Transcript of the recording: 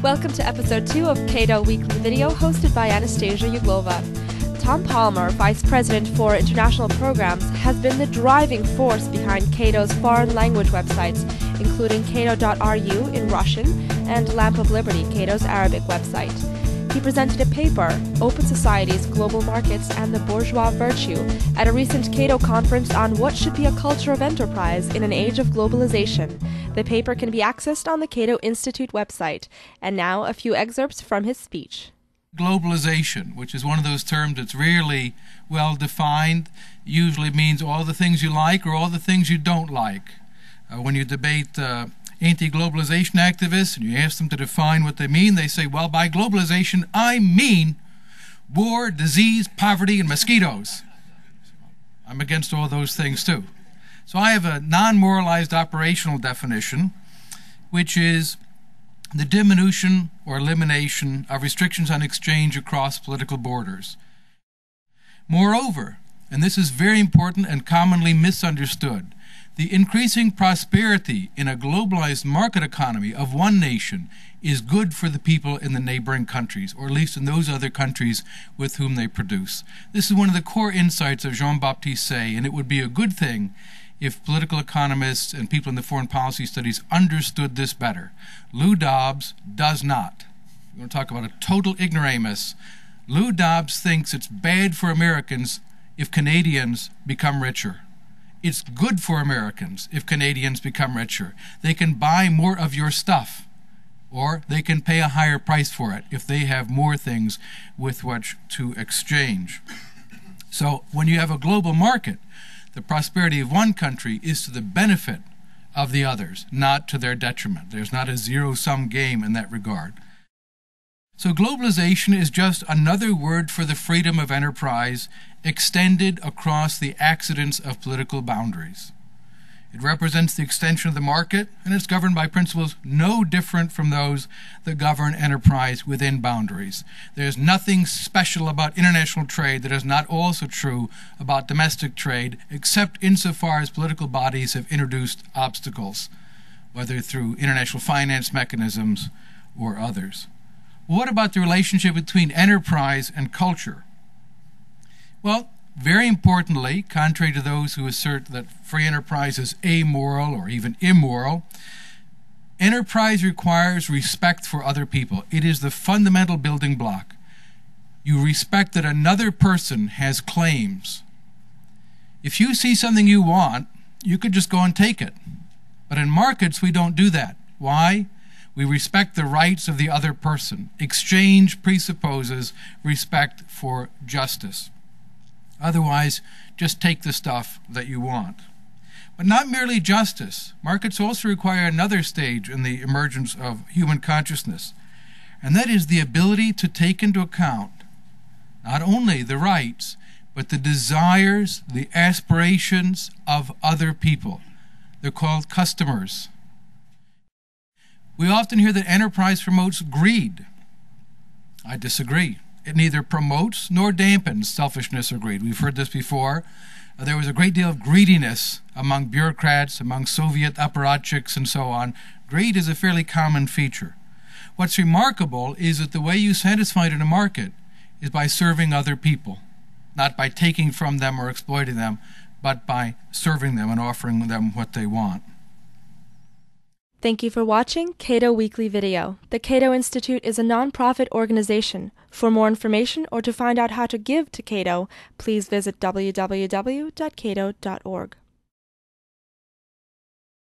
Welcome to episode 2 of Cato Weekly Video, hosted by Anastasia Uglova. Tom Palmer, Vice President for International Programs, has been the driving force behind Cato's foreign language websites, including cato.ru in Russian and Lamp of Liberty, Cato's Arabic website. He presented a paper, Open Societies, Global Markets, and the Bourgeois Virtue, at a recent Cato conference on what should be a culture of enterprise in an age of globalization. The paper can be accessed on the Cato Institute website. And now, a few excerpts from his speech. Globalization, which is one of those terms that's rarely well defined, usually means all the things you like or all the things you don't like. When you debate anti-globalization activists and you ask them to define what they mean, they say, well, by globalization I mean war, disease, poverty, and mosquitoes. I'm against all those things too. So I have a non-moralized operational definition, which is the diminution or elimination of restrictions on exchange across political borders. Moreover, and this is very important and commonly misunderstood, the increasing prosperity in a globalized market economy of one nation is good for the people in the neighboring countries, or at least in those other countries with whom they produce. This is one of the core insights of Jean-Baptiste Say, and it would be a good thing if political economists and people in the foreign policy studies understood this better. Lou Dobbs does not. We're going to talk about a total ignoramus. Lou Dobbs thinks it's bad for Americans if Canadians become richer. It's good for Americans if Canadians become richer. They can buy more of your stuff, or they can pay a higher price for it if they have more things with which to exchange. So when you have a global market, the prosperity of one country is to the benefit of the others, not to their detriment. There's not a zero-sum game in that regard. So globalization is just another word for the freedom of enterprise extended across the accidents of political boundaries. It represents the extension of the market, and it's governed by principles no different from those that govern enterprise within boundaries. There's nothing special about international trade that is not also true about domestic trade, except insofar as political bodies have introduced obstacles, whether through international finance mechanisms or others. What about the relationship between enterprise and culture? Well, very importantly, contrary to those who assert that free enterprise is amoral or even immoral, enterprise requires respect for other people. It is the fundamental building block. You respect that another person has claims. If you see something you want, you could just go and take it. But in markets, we don't do that. Why? We respect the rights of the other person. Exchange presupposes respect for justice. Otherwise, just take the stuff that you want. But not merely justice. Markets also require another stage in the emergence of human consciousness, and that is the ability to take into account not only the rights, but the desires, the aspirations of other people. They're called customers. We often hear that enterprise promotes greed. I disagree. It neither promotes nor dampens selfishness or greed. We've heard this before. There was a great deal of greediness among bureaucrats, among Soviet apparatchiks, and so on. Greed is a fairly common feature. What's remarkable is that the way you satisfy it in a market is by serving other people, not by taking from them or exploiting them, but by serving them and offering them what they want. Thank you for watching Cato Weekly Video. The Cato Institute is a non-profit organization. For more information or to find out how to give to Cato, please visit www.cato.org.